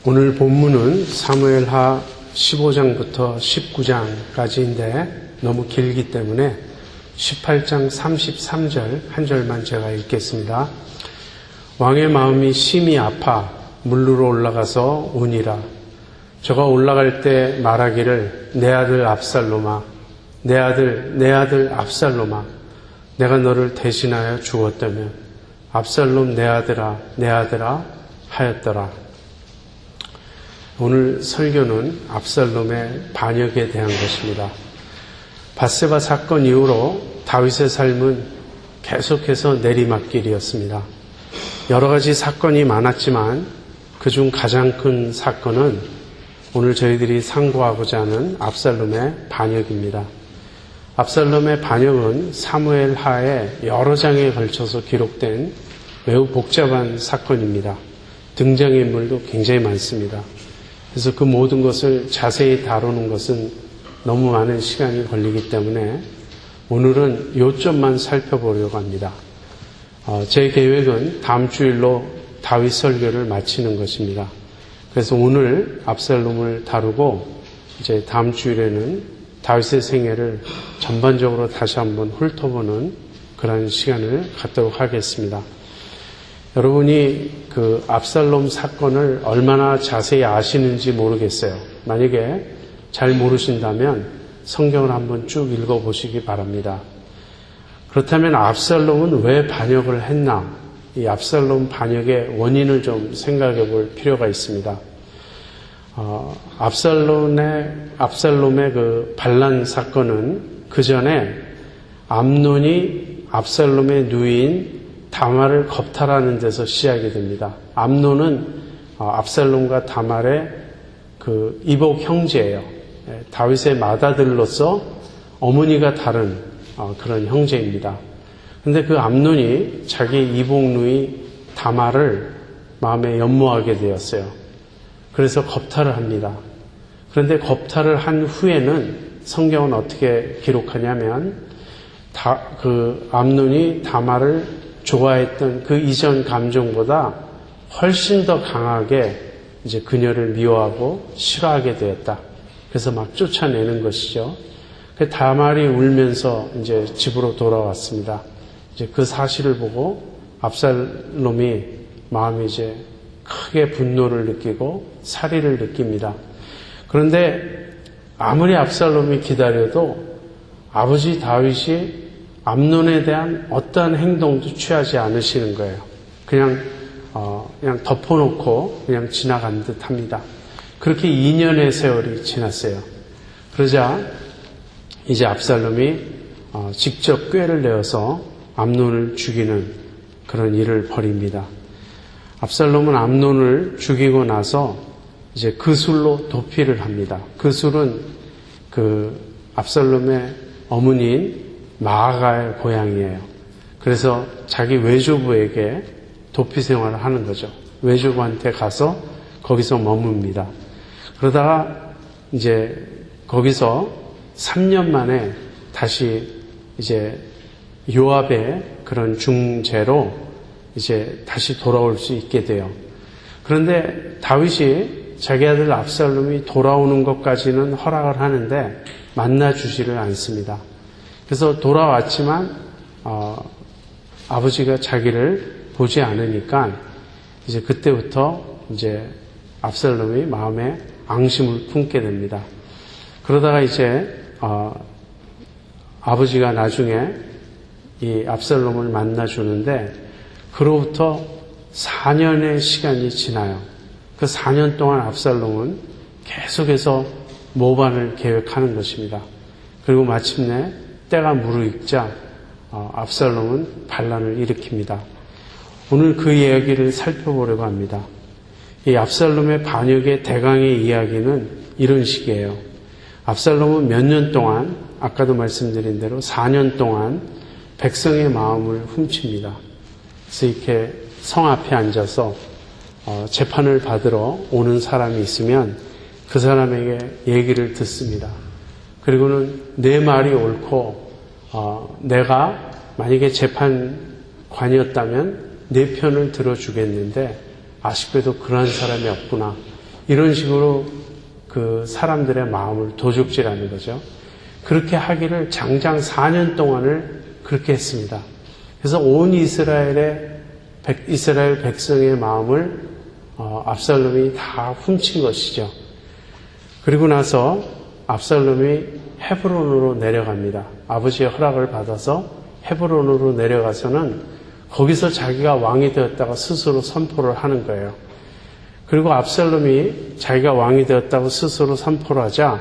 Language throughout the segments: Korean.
오늘 본문은 사무엘하 15장부터 19장까지인데 너무 길기 때문에 18장 33절 한 절만 제가 읽겠습니다. 왕의 마음이 심히 아파 물루로 올라가서 우니라. 저가 올라갈 때 말하기를 내 아들 압살롬아, 내 아들 압살롬아, 내가 너를 대신하여 죽었다면 압살롬 내 아들아 하였더라. 오늘 설교는 압살롬의 반역에 대한 것입니다. 밧세바 사건 이후로 다윗의 삶은 계속해서 내리막길이었습니다. 여러 가지 사건이 많았지만 그중 가장 큰 사건은 오늘 저희들이 상고하고자 하는 압살롬의 반역입니다. 압살롬의 반역은 사무엘하에 여러 장에 걸쳐서 기록된 매우 복잡한 사건입니다. 등장인물도 굉장히 많습니다. 그래서 그 모든 것을 자세히 다루는 것은 너무 많은 시간이 걸리기 때문에 오늘은 요점만 살펴보려고 합니다. 제 계획은 다음 주일로 다윗 설교를 마치는 것입니다. 그래서 오늘 압살롬을 다루고 이제 다음 주일에는 다윗의 생애를 전반적으로 다시 한번 훑어보는 그런 시간을 갖도록 하겠습니다. 여러분이 그 압살롬 사건을 얼마나 자세히 아시는지 모르겠어요. 만약에 잘 모르신다면 성경을 한번 쭉 읽어보시기 바랍니다. 그렇다면 압살롬은 왜 반역을 했나? 이 압살롬 반역의 원인을 좀 생각해 볼 필요가 있습니다. 압살롬의 그 반란 사건은 그 전에 암논이 압살롬의 누이인 다말을 겁탈하는 데서 시작이 됩니다. 암논은 압살롬과 다말의 그 이복 형제예요. 다윗의 맏아들로서 어머니가 다른 그런 형제입니다. 그런데 그 암논이 자기 이복 누이 다말을 마음에 연모하게 되었어요. 그래서 겁탈을 합니다. 그런데 겁탈을 한 후에는 성경은 어떻게 기록하냐면 그 암논이 다말을 좋아했던 그 이전 감정보다 훨씬 더 강하게 이제 그녀를 미워하고 싫어하게 되었다. 그래서 막 쫓아내는 것이죠. 그 다말이 울면서 이제 집으로 돌아왔습니다. 이제 그 사실을 보고 압살롬이 마음이 이제 크게 분노를 느끼고 살의를 느낍니다. 그런데 아무리 압살롬이 기다려도 아버지 다윗이 암논에 대한 어떠한 행동도 취하지 않으시는 거예요. 그냥 덮어놓고 그냥 지나간 듯 합니다. 그렇게 2년의 세월이 지났어요. 그러자 이제 압살롬이 직접 꾀를 내어서 암논을 죽이는 그런 일을 벌입니다. 압살롬은 암논을 죽이고 나서 이제 그 술로 도피를 합니다. 그 술은 그 압살롬의 어머니인 마아가의 고향이에요. 그래서 자기 외조부에게 도피 생활을 하는 거죠. 외조부한테 가서 거기서 머뭅니다. 그러다가 이제 거기서 3년 만에 다시 이제 요압의 그런 중재로 이제 다시 돌아올 수 있게 돼요. 그런데 다윗이 자기 아들 압살롬이 돌아오는 것까지는 허락을 하는데 만나주지를 않습니다. 그래서 돌아왔지만 아버지가 자기를 보지 않으니까 이제 그때부터 이제 압살롬이 마음에 앙심을 품게 됩니다. 그러다가 이제 아버지가 나중에 이 압살롬을 만나주는데 그로부터 4년의 시간이 지나요. 그 4년 동안 압살롬은 계속해서 모반을 계획하는 것입니다. 그리고 마침내 때가 무르익자 압살롬은 반란을 일으킵니다. 오늘 그 이야기를 살펴보려고 합니다. 이 압살롬의 반역의 대강의 이야기는 이런 식이에요. 압살롬은 몇 년 동안, 아까도 말씀드린 대로 4년 동안 백성의 마음을 훔칩니다. 그래서 이렇게 성 앞에 앉아서 재판을 받으러 오는 사람이 있으면 그 사람에게 얘기를 듣습니다. 그리고는 내 말이 옳고 내가 만약에 재판관이었다면 내 편을 들어주겠는데 아쉽게도 그러한 사람이 없구나. 이런 식으로 그 사람들의 마음을 도적질하는 거죠. 그렇게 하기를 장장 4년 동안을 그렇게 했습니다. 그래서 온 이스라엘 백성의 마음을 압살롬이 다 훔친 것이죠. 그리고 나서 압살롬이 헤브론으로 내려갑니다. 아버지의 허락을 받아서 헤브론으로 내려가서는 거기서 자기가 왕이 되었다고 스스로 선포를 하는 거예요. 그리고 압살롬이 자기가 왕이 되었다고 스스로 선포를 하자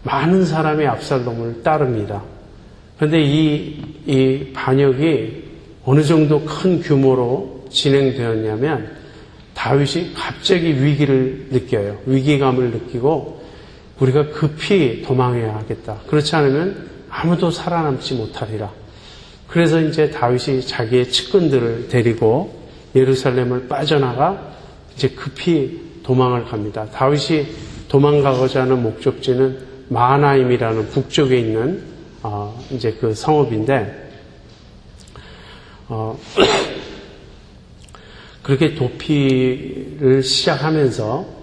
많은 사람이 압살롬을 따릅니다. 그런데 이 반역이 어느 정도 큰 규모로 진행되었냐면 다윗이 갑자기 위기를 느껴요. 위기감을 느끼고 우리가 급히 도망해야 하겠다. 그렇지 않으면 아무도 살아남지 못하리라. 그래서 이제 다윗이 자기의 측근들을 데리고 예루살렘을 빠져나가 이제 급히 도망을 갑니다. 다윗이 도망가고자 하는 목적지는 마하나임이라는 북쪽에 있는 이제 그 성읍인데 그렇게 도피를 시작하면서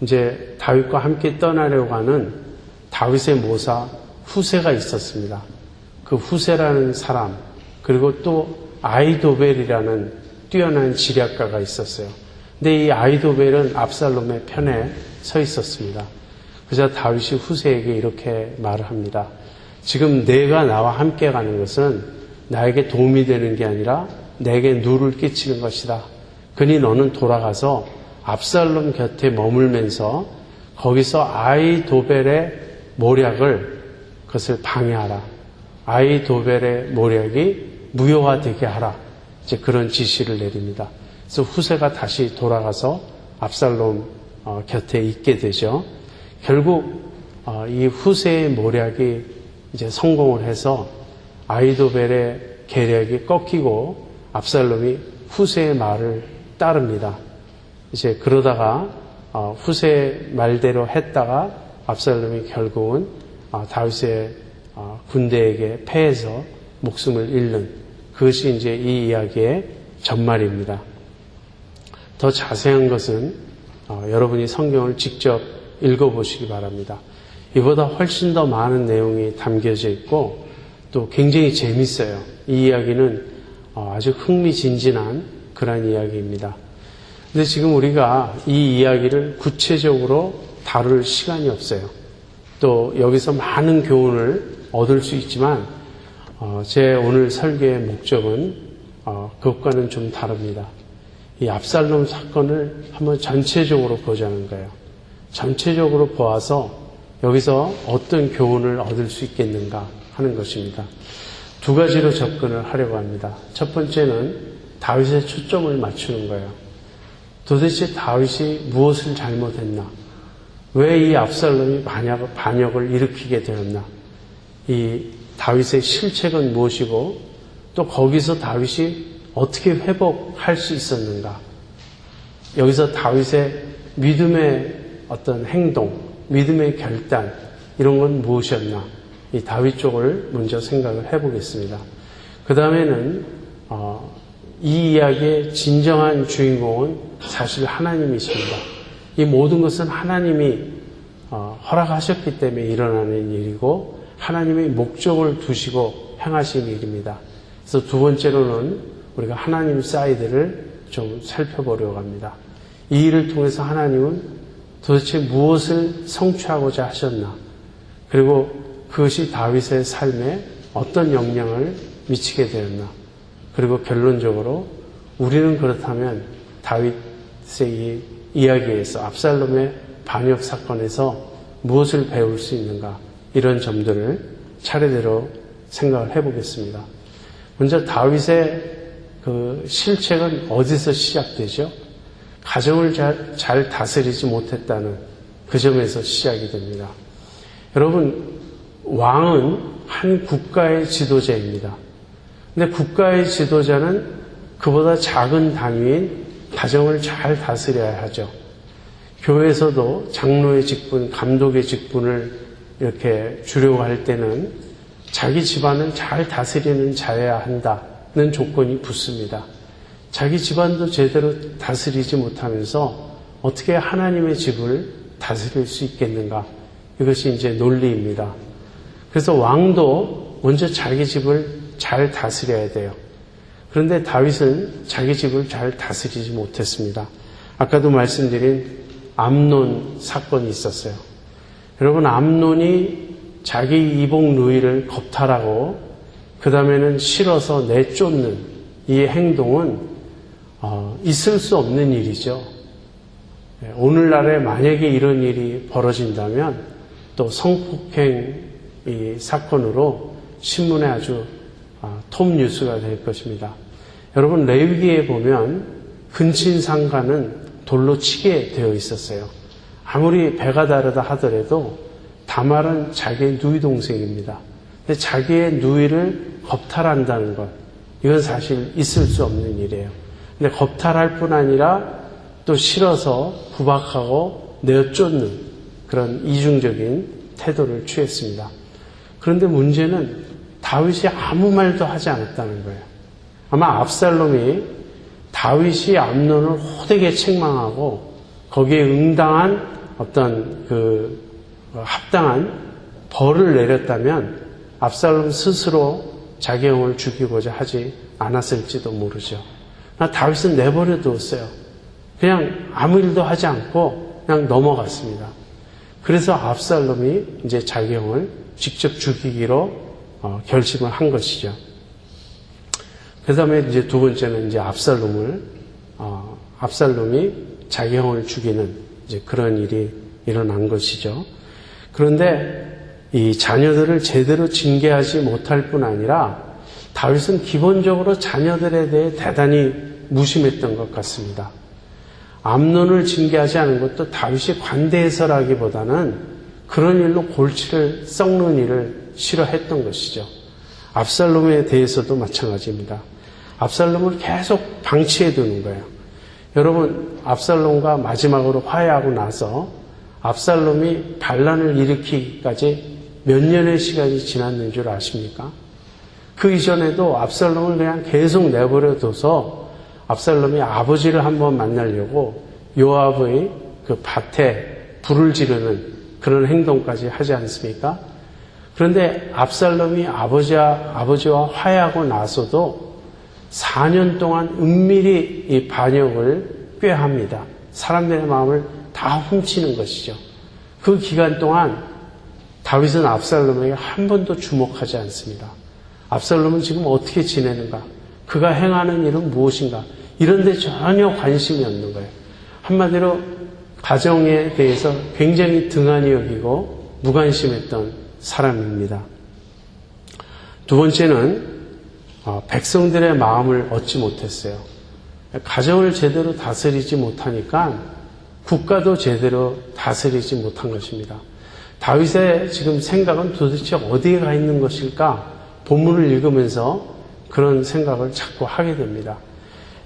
이제 다윗과 함께 떠나려고 하는 다윗의 모사 후세가 있었습니다. 그 후세라는 사람, 그리고 또 아이도벨이라는 뛰어난 지략가가 있었어요. 근데 이 아이도벨은 압살롬의 편에 서 있었습니다. 그래서 다윗이 후세에게 이렇게 말을 합니다. 지금 내가 나와 함께 가는 것은 나에게 도움이 되는 게 아니라 내게 누를 끼치는 것이다. 그니 너는 돌아가서 압살롬 곁에 머물면서 거기서 아이도벨의 모략을 그것을 방해하라. 아이도벨의 모략이 무효화되게 하라. 이제 그런 지시를 내립니다. 그래서 후세가 다시 돌아가서 압살롬 곁에 있게 되죠. 결국 이 후세의 모략이 이제 성공을 해서 아이도벨의 계략이 꺾이고 압살롬이 후세의 말을 따릅니다. 이제 그러다가 후세 말대로 했다가 압살롬이 결국은 다윗의 군대에게 패해서 목숨을 잃는 그것이 이제 이 이야기의 전말입니다. 더 자세한 것은 여러분이 성경을 직접 읽어보시기 바랍니다. 이보다 훨씬 더 많은 내용이 담겨져 있고 또 굉장히 재밌어요. 이 이야기는 아주 흥미진진한 그런 이야기입니다. 근데 지금 우리가 이 이야기를 구체적으로 다룰 시간이 없어요. 또 여기서 많은 교훈을 얻을 수 있지만 제 오늘 설교의 목적은 그것과는 좀 다릅니다. 이 압살롬 사건을 한번 전체적으로 보자는 거예요. 전체적으로 보아서 여기서 어떤 교훈을 얻을 수 있겠는가 하는 것입니다. 두 가지로 접근을 하려고 합니다. 첫 번째는 다윗의 초점을 맞추는 거예요. 도대체 다윗이 무엇을 잘못했나? 왜 이 압살롬이 반역을 일으키게 되었나? 이 다윗의 실책은 무엇이고 또 거기서 다윗이 어떻게 회복할 수 있었는가? 여기서 다윗의 믿음의 어떤 행동, 믿음의 결단 이런 건 무엇이었나? 이 다윗 쪽을 먼저 생각을 해보겠습니다. 그 다음에는 이 이야기의 진정한 주인공은 사실 하나님이십니다. 이 모든 것은 하나님이 허락하셨기 때문에 일어나는 일이고 하나님의 목적을 두시고 행하신 일입니다. 그래서 두 번째로는 우리가 하나님 사이드를 좀 살펴보려고 합니다. 이 일을 통해서 하나님은 도대체 무엇을 성취하고자 하셨나? 그리고 그것이 다윗의 삶에 어떤 영향을 미치게 되었나? 그리고 결론적으로 우리는 그렇다면 다윗의 이 이야기에서 압살롬의 반역 사건에서 무엇을 배울 수 있는가? 이런 점들을 차례대로 생각을 해보겠습니다. 먼저 다윗의 그 실책은 어디서 시작되죠? 가정을 잘 다스리지 못했다는 그 점에서 시작이 됩니다. 여러분, 왕은 한 국가의 지도자입니다. 근데 국가의 지도자는 그보다 작은 단위인 가정을 잘 다스려야 하죠. 교회에서도 장로의 직분, 감독의 직분을 이렇게 주려고 할 때는 자기 집안을 잘 다스리는 자여야 한다는 조건이 붙습니다. 자기 집안도 제대로 다스리지 못하면서 어떻게 하나님의 집을 다스릴 수 있겠는가? 이것이 이제 논리입니다. 그래서 왕도 먼저 자기 집을 잘 다스려야 돼요. 그런데 다윗은 자기 집을 잘 다스리지 못했습니다. 아까도 말씀드린 암논 사건이 있었어요. 여러분, 암논이 자기 이복 누이를 겁탈하고 그 다음에는 실어서 내쫓는 이 행동은 있을 수 없는 일이죠. 오늘날에 만약에 이런 일이 벌어진다면 또 성폭행 이 사건으로 신문에 아주 톱 뉴스가 될 것입니다. 여러분, 레위기에 보면 근친상간은 돌로 치게 되어 있었어요. 아무리 배가 다르다 하더라도 다말은 자기의 누이 동생입니다. 근데 자기의 누이를 겁탈한다는 것, 이건 사실 있을 수 없는 일이에요. 근데 겁탈할 뿐 아니라 또 실어서 구박하고 내어쫓는 그런 이중적인 태도를 취했습니다. 그런데 문제는 다윗이 아무 말도 하지 않았다는 거예요. 아마 압살롬이 다윗이 암논을 호되게 책망하고 거기에 응당한 어떤 합당한 벌을 내렸다면 압살롬 스스로 자기 형을 죽이고자 하지 않았을지도 모르죠. 다윗은 내버려 두었어요. 그냥 아무 일도 하지 않고 그냥 넘어갔습니다. 그래서 압살롬이 이제 자기 형을 직접 죽이기로 결심을 한 것이죠. 그 다음에 이제 두 번째는 이제 압살롬이 자기 형을 죽이는 이제 그런 일이 일어난 것이죠. 그런데 이 자녀들을 제대로 징계하지 못할 뿐 아니라 다윗은 기본적으로 자녀들에 대해 대단히 무심했던 것 같습니다. 암논을 징계하지 않은 것도 다윗이 관대해서라기보다는 그런 일로 골치를 썩는 일을 싫어했던 것이죠. 압살롬에 대해서도 마찬가지입니다. 압살롬을 계속 방치해 두는 거예요. 여러분, 압살롬과 마지막으로 화해하고 나서 압살롬이 반란을 일으키기까지 몇 년의 시간이 지났는 줄 아십니까? 그 이전에도 압살롬을 그냥 계속 내버려 둬서 압살롬이 아버지를 한번 만나려고 요압의 그 밭에 불을 지르는 그런 행동까지 하지 않습니까? 그런데 압살롬이 아버지와 화해하고 나서도 4년 동안 은밀히 이 반역을 꾀합니다. 사람들의 마음을 다 훔치는 것이죠. 그 기간 동안 다윗은 압살롬에게 한 번도 주목하지 않습니다. 압살롬은 지금 어떻게 지내는가? 그가 행하는 일은 무엇인가? 이런 데 전혀 관심이 없는 거예요. 한마디로 가정에 대해서 굉장히 등한히 여기고 무관심했던 사람입니다. 두 번째는 백성들의 마음을 얻지 못했어요. 가정을 제대로 다스리지 못하니까 국가도 제대로 다스리지 못한 것입니다. 다윗의 지금 생각은 도대체 어디에 가 있는 것일까? 본문을 읽으면서 그런 생각을 자꾸 하게 됩니다.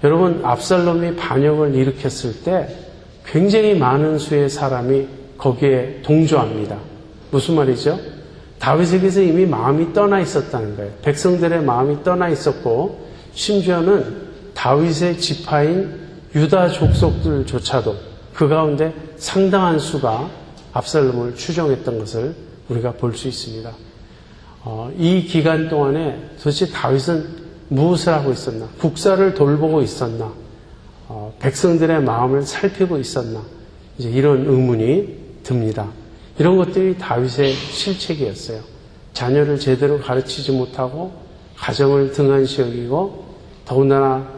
여러분, 압살롬이 반역을 일으켰을 때 굉장히 많은 수의 사람이 거기에 동조합니다. 무슨 말이죠? 다윗에게서 이미 마음이 떠나 있었다는 거예요. 백성들의 마음이 떠나 있었고 심지어는 다윗의 지파인 유다 족속들조차도 그 가운데 상당한 수가 압살롬을 추종했던 것을 우리가 볼 수 있습니다. 이 기간 동안에 도대체 다윗은 무엇을 하고 있었나? 국사를 돌보고 있었나? 백성들의 마음을 살피고 있었나? 이제 이런 의문이 듭니다. 이런 것들이 다윗의 실책이었어요. 자녀를 제대로 가르치지 못하고 가정을 등한시 여기고 더군다나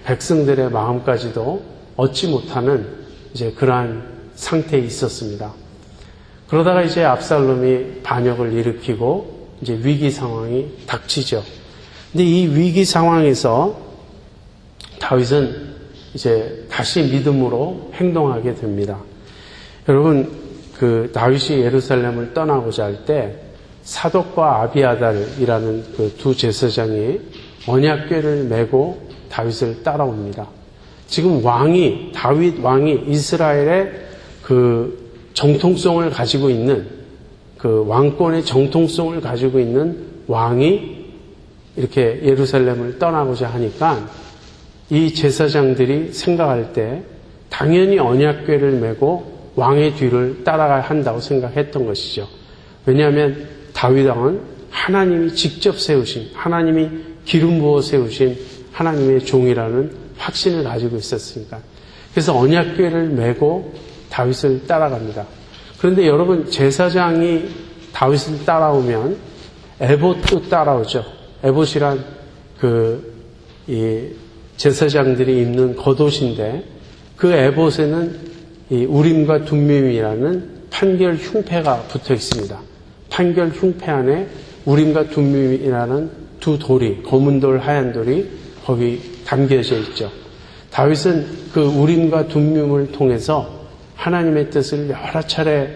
백성들의 마음까지도 얻지 못하는 이제 그러한 상태에 있었습니다. 그러다가 이제 압살롬이 반역을 일으키고 이제 위기 상황이 닥치죠. 근데 이 위기 상황에서 다윗은 이제 다시 믿음으로 행동하게 됩니다. 여러분, 다윗이 예루살렘을 떠나고자 할 때 사독과 아비아달이라는 그 두 제사장이 언약궤를 메고 다윗을 따라옵니다. 지금 다윗 왕이 이스라엘의 그 정통성을 가지고 있는 그 왕권의 정통성을 가지고 있는 왕이 이렇게 예루살렘을 떠나고자 하니까 이 제사장들이 생각할 때 당연히 언약궤를 메고 왕의 뒤를 따라가야 한다고 생각했던 것이죠. 왜냐하면 다윗 왕은 하나님이 직접 세우신, 하나님이 기름 부어 세우신 하나님의 종이라는 확신을 가지고 있었으니까. 그래서 언약궤를 메고 다윗을 따라갑니다. 그런데 여러분, 제사장이 다윗을 따라오면 에봇도 따라오죠. 에봇이란 이 제사장들이 입는 겉옷인데 그 에봇에는 이 우림과 둠밈이라는 판결 흉패가 붙어 있습니다. 판결 흉패 안에 우림과 둠밈이라는 두 돌이, 검은 돌, 하얀 돌이 거기 담겨져 있죠. 다윗은 그 우림과 둠밈을 통해서 하나님의 뜻을 여러 차례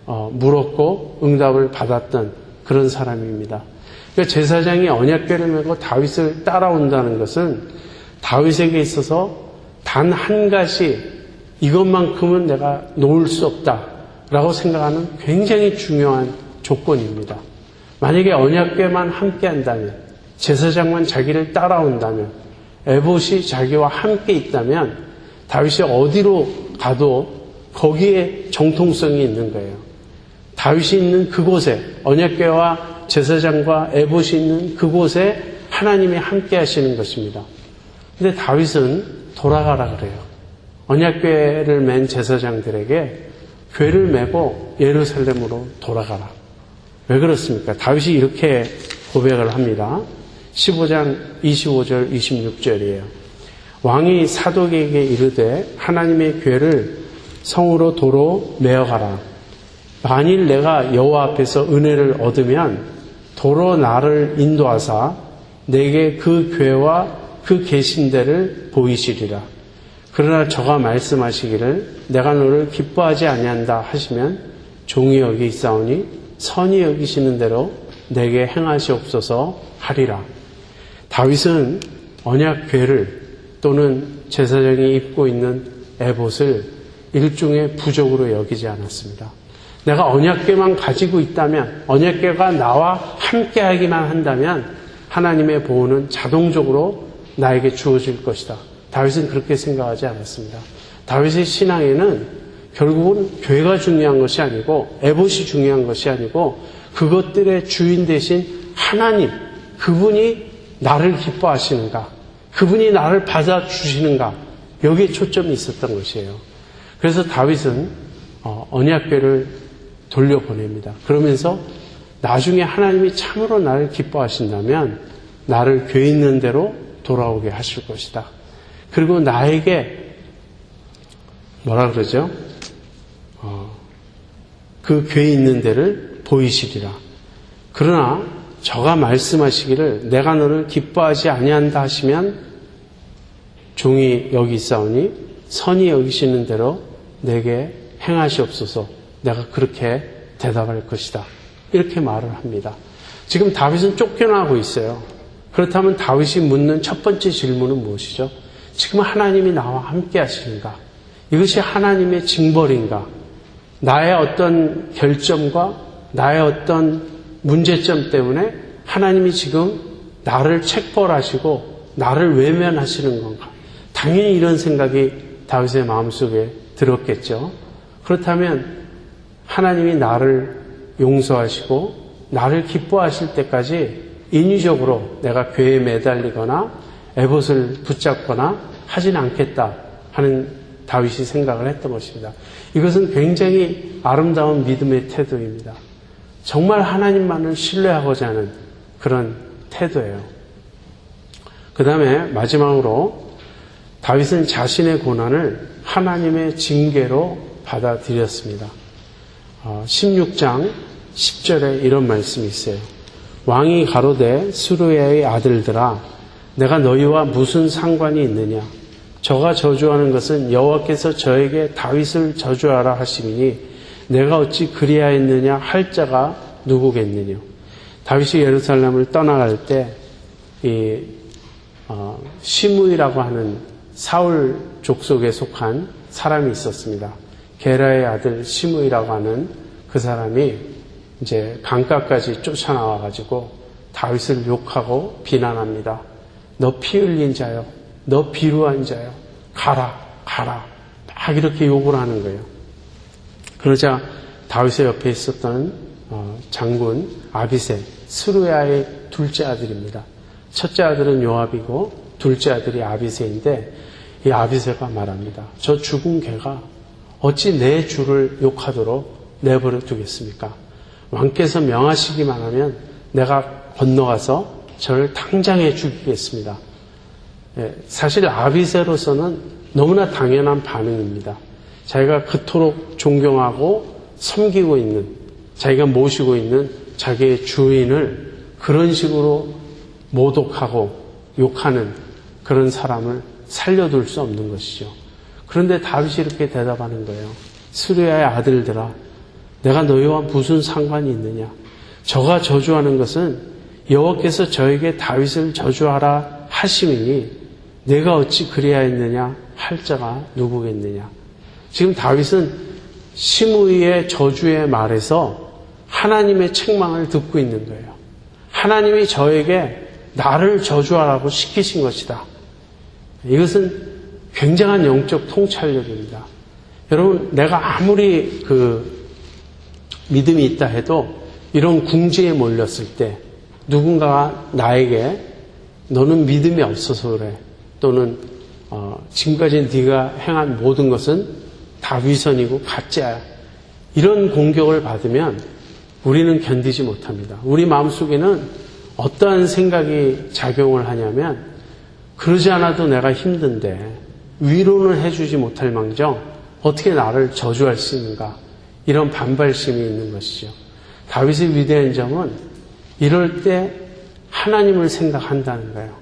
물었고 응답을 받았던 그런 사람입니다. 그러니까 제사장이 언약궤를 메고 다윗을 따라온다는 것은 다윗에게 있어서 단 한 가지 이것만큼은 내가 놓을 수 없다라고 생각하는 굉장히 중요한 조건입니다. 만약에 언약궤만 함께 한다면, 제사장만 자기를 따라온다면, 에봇이 자기와 함께 있다면 다윗이 어디로 가도 거기에 정통성이 있는 거예요. 다윗이 있는 그곳에, 언약궤와 제사장과 에봇이 있는 그곳에 하나님이 함께 하시는 것입니다. 근데 다윗은 돌아가라 그래요. 언약궤를 맨 제사장들에게 궤를 메고 예루살렘으로 돌아가라. 왜 그렇습니까? 다윗이 이렇게 고백을 합니다. 15장 25절 26절이에요. 왕이 사독에게 이르되 하나님의 궤를 성으로 도로 메어가라. 만일 내가 여호와 앞에서 은혜를 얻으면 도로 나를 인도하사 내게 그 궤와 그 계신 데를 보이시리라. 그러나 저가 말씀하시기를 내가 너를 기뻐하지 아니한다 하시면 종이 여기 있사오니 선히 여기시는 대로 내게 행하시옵소서 하리라. 다윗은 언약궤를 또는 제사장이 입고 있는 에봇을 일종의 부족으로 여기지 않았습니다. 내가 언약궤만 가지고 있다면, 언약궤가 나와 함께하기만 한다면 하나님의 보호는 자동적으로 나에게 주어질 것이다. 다윗은 그렇게 생각하지 않았습니다. 다윗의 신앙에는 결국은 궤가 중요한 것이 아니고 에봇이 중요한 것이 아니고 그것들의 주인 되신 하나님, 그분이 나를 기뻐하시는가, 그분이 나를 받아주시는가, 여기에 초점이 있었던 것이에요. 그래서 다윗은 언약궤를 돌려보냅니다. 그러면서 나중에 하나님이 참으로 나를 기뻐하신다면 나를 궤 있는 대로 돌아오게 하실 것이다. 그리고 나에게 뭐라 그러죠? 그 궤 있는 데를 보이시리라. 그러나 저가 말씀하시기를 내가 너를 기뻐하지 아니한다 하시면 종이 여기 있사오니 선히 여기시는 대로 내게 행하시옵소서. 내가 그렇게 대답할 것이다. 이렇게 말을 합니다. 지금 다윗은 쫓겨나고 있어요. 그렇다면 다윗이 묻는 첫 번째 질문은 무엇이죠? 지금 하나님이 나와 함께 하시는가? 이것이 하나님의 징벌인가? 나의 어떤 결점과 나의 어떤 문제점 때문에 하나님이 지금 나를 책벌하시고 나를 외면하시는 건가? 당연히 이런 생각이 다윗의 마음속에 들었겠죠. 그렇다면 하나님이 나를 용서하시고 나를 기뻐하실 때까지 인위적으로 내가 궤에 매달리거나 에봇을 붙잡거나 하진 않겠다 하는 다윗이 생각을 했던 것입니다. 이것은 굉장히 아름다운 믿음의 태도입니다. 정말 하나님만을 신뢰하고자 하는 그런 태도예요. 그 다음에 마지막으로 다윗은 자신의 고난을 하나님의 징계로 받아들였습니다. 16장 10절에 이런 말씀이 있어요. 왕이 가로되 스루야의 아들들아 내가 너희와 무슨 상관이 있느냐? 저가 저주하는 것은 여호와께서 저에게 다윗을 저주하라 하시니 내가 어찌 그리하였느냐 할 자가 누구겠느냐? 다윗이 예루살렘을 떠나갈 때 시므이라고 하는 사울 족속에 속한 사람이 있었습니다. 게라의 아들 시므이라고 하는 그 사람이 이제 강가까지 쫓아나와 가지고 다윗을 욕하고 비난합니다. 너 피 흘린 자요, 너 비루한 자요, 가라 가라 막 막 이렇게 욕을 하는 거예요. 그러자 다윗의 옆에 있었던 장군 아비새, 스루야의 둘째 아들입니다. 첫째 아들은 요압이고 둘째 아들이 아비새인데 이 아비새가 말합니다. 저 죽은 개가 어찌 내 주를 욕하도록 내버려 두겠습니까? 왕께서 명하시기만 하면 내가 건너가서 저를 당장에 죽이겠습니다. 사실 아비새로서는 너무나 당연한 반응입니다. 자기가 그토록 존경하고 섬기고 있는, 자기가 모시고 있는 자기의 주인을 그런 식으로 모독하고 욕하는 그런 사람을 살려둘 수 없는 것이죠. 그런데 다윗이 이렇게 대답하는 거예요. 스루야의 아들들아, 내가 너희와 무슨 상관이 있느냐? 저가 저주하는 것은 여호와께서 저에게 다윗을 저주하라 하심이니 내가 어찌 그리하였느냐 할 자가 누구겠느냐? 지금 다윗은 시므이의 저주의 말에서 하나님의 책망을 듣고 있는 거예요. 하나님이 저에게 나를 저주하라고 시키신 것이다. 이것은 굉장한 영적 통찰력입니다. 여러분, 내가 아무리 믿음이 있다 해도 이런 궁지에 몰렸을 때 누군가가 나에게 너는 믿음이 없어서 그래, 또는 지금까지 네가 행한 모든 것은 다 위선이고 가짜야, 이런 공격을 받으면 우리는 견디지 못합니다. 우리 마음속에는 어떠한 생각이 작용을 하냐면, 그러지 않아도 내가 힘든데 위로는 해주지 못할 망정 어떻게 나를 저주할 수 있는가, 이런 반발심이 있는 것이죠. 다윗의 위대한 점은 이럴 때 하나님을 생각한다는 거예요.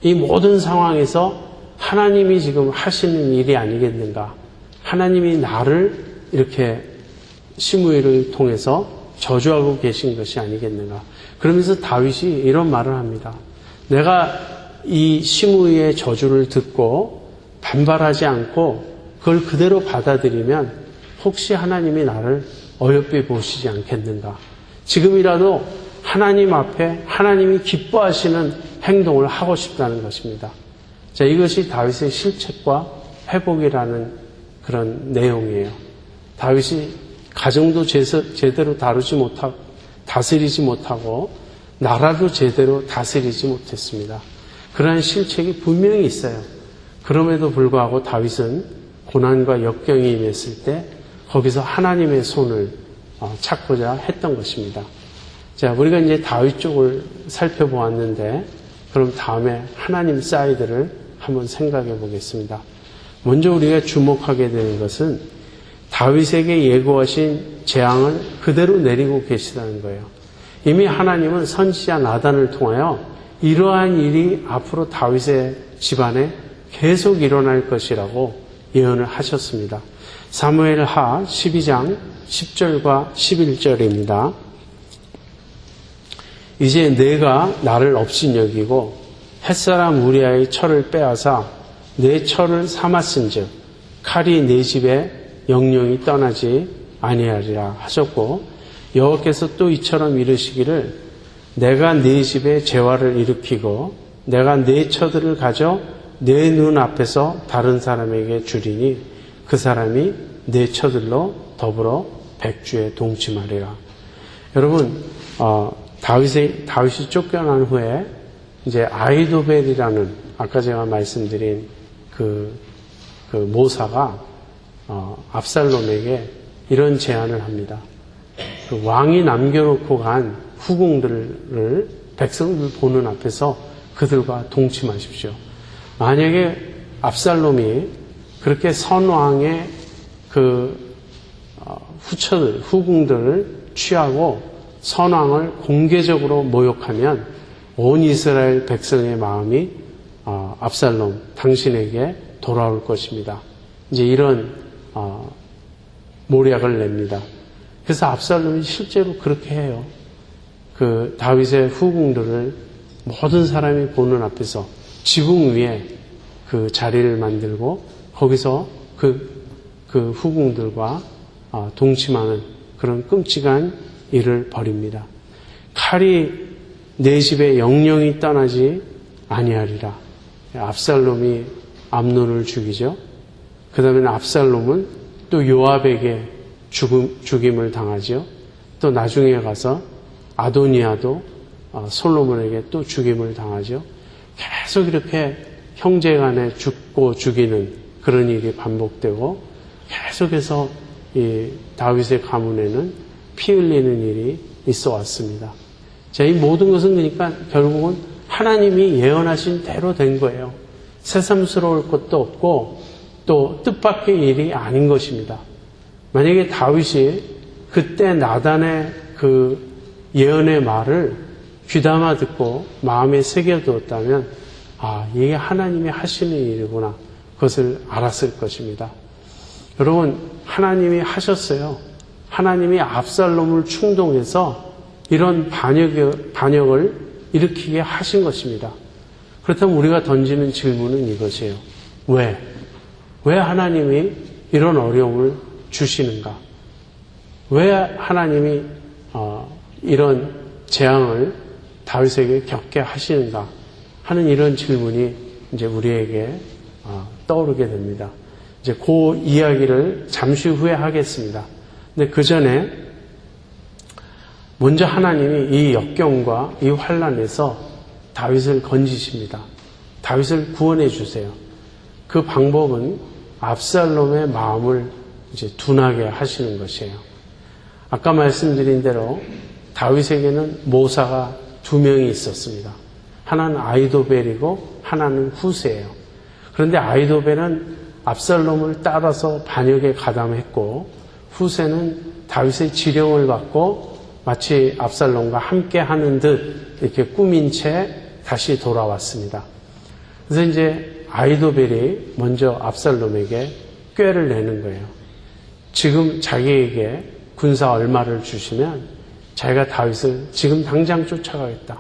이 모든 상황에서 하나님이 지금 하시는 일이 아니겠는가, 하나님이 나를 이렇게 시므이를 통해서 저주하고 계신 것이 아니겠는가. 그러면서 다윗이 이런 말을 합니다. 내가 이 시므이의 저주를 듣고 반발하지 않고 그걸 그대로 받아들이면 혹시 하나님이 나를 어여삐 보시지 않겠는가. 지금이라도 하나님 앞에 하나님이 기뻐하시는 행동을 하고 싶다는 것입니다. 자, 이것이 다윗의 실책과 회복이라는 그런 내용이에요. 다윗이 가정도 제대로 다스리지 못하고 나라도 제대로 다스리지 못했습니다. 그러한 실책이 분명히 있어요. 그럼에도 불구하고 다윗은 고난과 역경이 임했을 때 거기서 하나님의 손을 찾고자 했던 것입니다. 자, 우리가 이제 다윗 쪽을 살펴보았는데 그럼 다음에 하나님 사이드를 한번 생각해 보겠습니다. 먼저 우리가 주목하게 되는 것은 다윗에게 예고하신 재앙을 그대로 내리고 계시다는 거예요. 이미 하나님은 선지자 나단을 통하여 이러한 일이 앞으로 다윗의 집안에 계속 일어날 것이라고 예언을 하셨습니다. 사무엘하 12장 10절과 11절입니다. 이제 내가 나를 업신여기고 햇사람 우리아의 철을 빼앗아 내 철을 삼았은즉 칼이 내 집에 영영이 떠나지 아니하리라 하셨고, 여호와께서 또 이처럼 이르시기를 내가 네 집에 재화를 일으키고 내가 네 처들을 가져 내 눈 앞에서 다른 사람에게 주리니 그 사람이 네 처들로 더불어 백주에 동침하리라. 여러분, 다윗이 쫓겨난 후에 이제 아히도벨이라는 아까 제가 말씀드린 그 모사가 압살롬에게 이런 제안을 합니다. 그 왕이 남겨놓고 간 후궁들을 백성들 보는 앞에서 그들과 동침하십시오. 만약에 압살롬이 그렇게 선왕의 후궁들을 취하고 선왕을 공개적으로 모욕하면 온 이스라엘 백성의 마음이 압살롬 당신에게 돌아올 것입니다. 이제 이런 모략을 냅니다. 그래서 압살롬이 실제로 그렇게 해요. 그 다윗의 후궁들을 모든 사람이 보는 앞에서 지붕 위에 그 자리를 만들고 거기서 그 후궁들과 동침하는 그런 끔찍한 일을 벌입니다. 칼이 내 집에 영영이 떠나지 아니하리라. 압살롬이 암논을 죽이죠. 그 다음에 압살롬은 또 요압에게 죽임을 당하죠. 또 나중에 가서 아도니아도 솔로몬에게 또 죽임을 당하죠. 계속 이렇게 형제 간에 죽고 죽이는 그런 일이 반복되고 계속해서 이 다윗의 가문에는 피 흘리는 일이 있어 왔습니다. 자, 이 모든 것은 그러니까 결국은 하나님이 예언하신 대로 된 거예요. 새삼스러울 것도 없고 또 뜻밖의 일이 아닌 것입니다. 만약에 다윗이 그때 나단의 그 예언의 말을 귀담아 듣고 마음에 새겨두었다면 이게 하나님이 하시는 일이구나 그것을 알았을 것입니다. 여러분, 하나님이 하셨어요. 하나님이 압살롬을 충동해서 이런 반역을 일으키게 하신 것입니다. 그렇다면 우리가 던지는 질문은 이것이에요. 왜 하나님이 이런 어려움을 주시는가? 왜 하나님이 이런 재앙을 다윗에게 겪게 하시는가 하는 이런 질문이 이제 우리에게 떠오르게 됩니다. 이제 그 이야기를 잠시 후에 하겠습니다. 근데 그 전에 먼저 하나님이 이 역경과 이 환난에서 다윗을 건지십니다. 다윗을 구원해 주세요. 그 방법은 압살롬의 마음을 이제 둔하게 하시는 것이에요. 아까 말씀드린 대로 다윗에게는 모사가 2명이 있었습니다. 하나는 아히도벨이고 하나는 후세예요. 그런데 아히도벨은 압살롬을 따라서 반역에 가담했고 후세는 다윗의 지령을 받고 마치 압살롬과 함께 하는 듯 이렇게 꾸민 채 다시 돌아왔습니다. 그래서 이제 아히도벨이 먼저 압살롬에게 꾀를 내는 거예요. 지금 자기에게 군사 얼마를 주시면 자기가 다윗을 지금 당장 쫓아가겠다.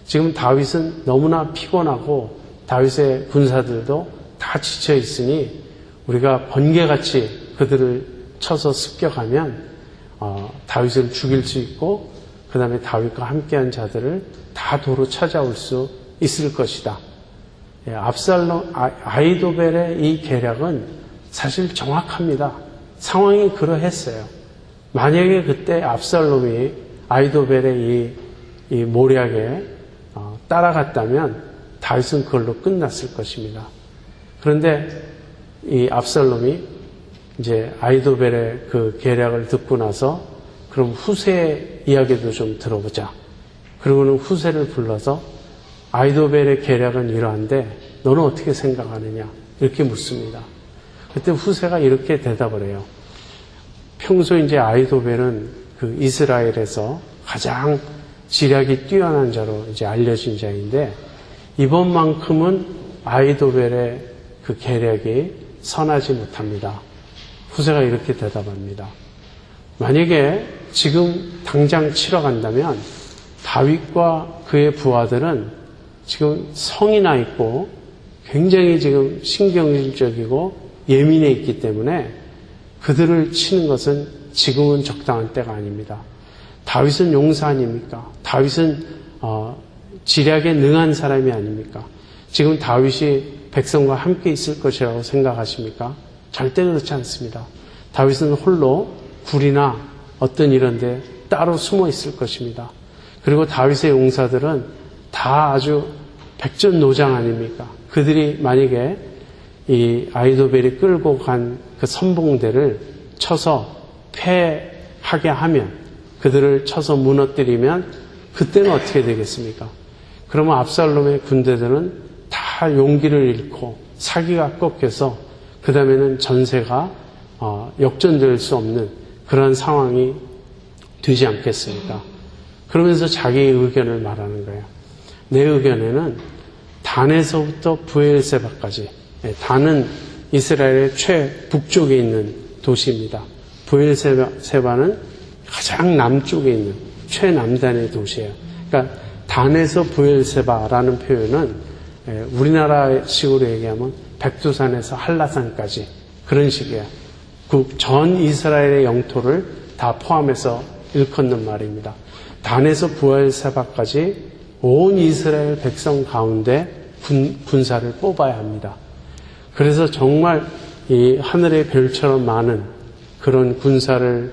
지금 다윗은 너무나 피곤하고 다윗의 군사들도 다 지쳐 있으니 우리가 번개같이 그들을 쳐서 습격하면 다윗을 죽일 수 있고 그 다음에 다윗과 함께한 자들을 다 도로 찾아올 수 있을 것이다. 아히도벨의 이 계략은 사실 정확합니다. 상황이 그러했어요. 만약에 그때 압살롬이 아히도벨의 이 모략에 따라갔다면 다윗은 그걸로 끝났을 것입니다. 그런데 이 압살롬이 이제 아히도벨의 그 계략을 듣고 나서 그럼 후세 이야기도 좀 들어보자. 그리고는 후세를 불러서 아히도벨의 계략은 이러한데 너는 어떻게 생각하느냐 이렇게 묻습니다. 그때 후세가 이렇게 대답을 해요. 평소 이제 아히도벨은 그 이스라엘에서 가장 지략이 뛰어난 자로 이제 알려진 자인데 이번만큼은 아히도벨의 그 계략이 선하지 못합니다. 후세가 이렇게 대답합니다. 만약에 지금 당장 치러 간다면 다윗과 그의 부하들은 지금 성이 나 있고 굉장히 지금 신경질적이고 예민해 있기 때문에 그들을 치는 것은 지금은 적당한 때가 아닙니다. 다윗은 용사 아닙니까? 다윗은 지략에 능한 사람이 아닙니까? 지금 다윗이 백성과 함께 있을 것이라고 생각하십니까? 절대 그렇지 않습니다. 다윗은 홀로 굴이나 어떤 이런 데 따로 숨어 있을 것입니다. 그리고 다윗의 용사들은 다 아주 백전노장 아닙니까? 그들이 만약에 이 아히도벨이 끌고 간 그 선봉대를 쳐서 패하게 하면 그들을 쳐서 무너뜨리면 그때는 어떻게 되겠습니까? 그러면 압살롬의 군대들은 다 용기를 잃고 사기가 꺾여서 그 다음에는 전세가 역전될 수 없는 그런 상황이 되지 않겠습니까? 그러면서 자기의 의견을 말하는 거예요. 내 의견에는 단에서부터 브엘세바까지, 단은 이스라엘의 최북쪽에 있는 도시입니다. 브엘세바는 가장 남쪽에 있는 최남단의 도시예요. 그러니까 단에서 브엘세바라는 표현은 우리나라식으로 얘기하면 백두산에서 한라산까지 그런 식이에요. 그 전 이스라엘의 영토를 다 포함해서 일컫는 말입니다. 단에서 브엘세바까지 온 이스라엘 백성 가운데 군사를 뽑아야 합니다. 그래서 정말 이 하늘의 별처럼 많은 그런 군사를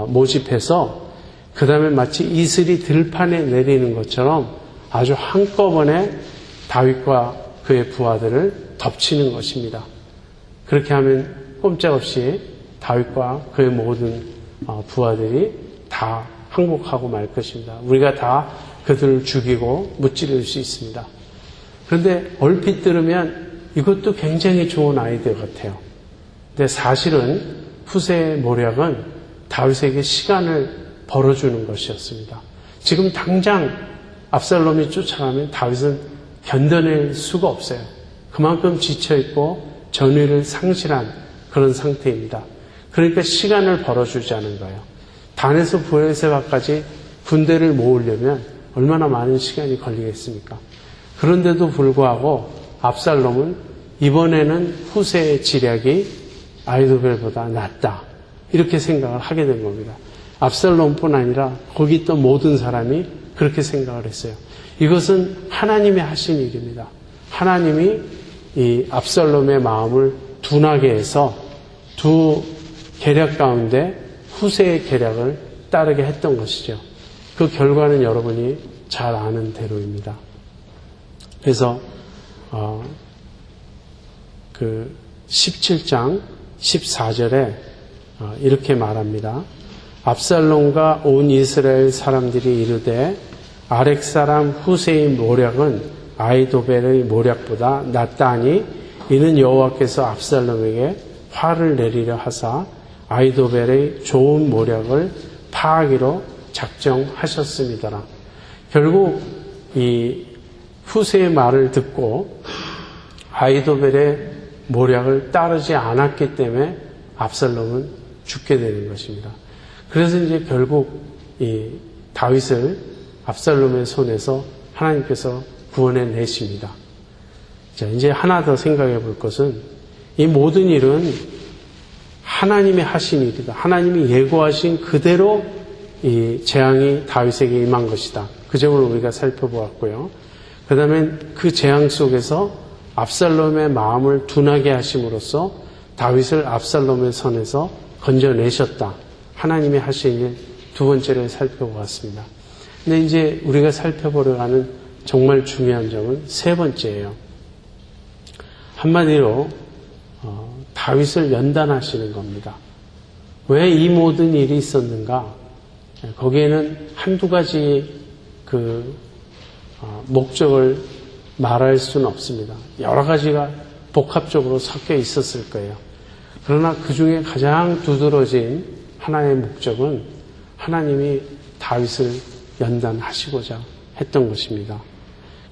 모집해서 그 다음에 마치 이슬이 들판에 내리는 것처럼 아주 한꺼번에 다윗과 그의 부하들을 덮치는 것입니다. 그렇게 하면 꼼짝없이 다윗과 그의 모든 부하들이 다 항복하고 말 것입니다. 우리가 다 그들을 죽이고 무찌를 수 있습니다. 그런데 얼핏 들으면 이것도 굉장히 좋은 아이디어 같아요. 근데 사실은 후세의 모략은 다윗에게 시간을 벌어주는 것이었습니다. 지금 당장 압살롬이 쫓아가면 다윗은 견뎌낼 수가 없어요. 그만큼 지쳐있고 전의를 상실한 그런 상태입니다. 그러니까 시간을 벌어주자는 거예요. 단에서 브에세바까지 군대를 모으려면 얼마나 많은 시간이 걸리겠습니까? 그런데도 불구하고 압살롬은 이번에는 후세의 지략이 아히도벨보다 낫다. 이렇게 생각을 하게 된 겁니다. 압살롬뿐 아니라 거기 있던 모든 사람이 그렇게 생각을 했어요. 이것은 하나님이 하신 일입니다. 하나님이 이 압살롬의 마음을 둔하게 해서 두 계략 가운데 후세의 계략을 따르게 했던 것이죠. 그 결과는 여러분이 잘 아는 대로입니다. 그래서 그 17장 14절에 이렇게 말합니다. 압살롬과 온 이스라엘 사람들이 이르되 아렉 사람 후세의 모략은 아히도벨의 모략보다 낫다 하니 이는 여호와께서 압살롬에게 화를 내리려 하사 아히도벨의 좋은 모략을 파하기로 작정하셨습니다. 결국 이 후세의 말을 듣고 아히도벨의 모략을 따르지 않았기 때문에 압살롬은 죽게 되는 것입니다. 그래서 이제 결국 이 다윗을 압살롬의 손에서 하나님께서 구원해 내십니다. 자, 이제 하나 더 생각해 볼 것은 이 모든 일은 하나님이 하신 일이다. 하나님이 예고하신 그대로 이 재앙이 다윗에게 임한 것이다. 그 점을 우리가 살펴보았고요. 그 다음에 그 재앙 속에서 압살롬의 마음을 둔하게 하심으로써 다윗을 압살롬의 손에서 건져내셨다. 하나님이 하신 일 두 번째를 살펴보았습니다. 근데 이제 우리가 살펴보려 하는 정말 중요한 점은 세 번째예요. 한마디로 다윗을 연단하시는 겁니다. 왜 이 모든 일이 있었는가? 거기에는 한두 가지 그 목적을 말할 수는 없습니다. 여러 가지가 복합적으로 섞여 있었을 거예요. 그러나 그 중에 가장 두드러진 하나의 목적은 하나님이 다윗을 연단하시고자 했던 것입니다.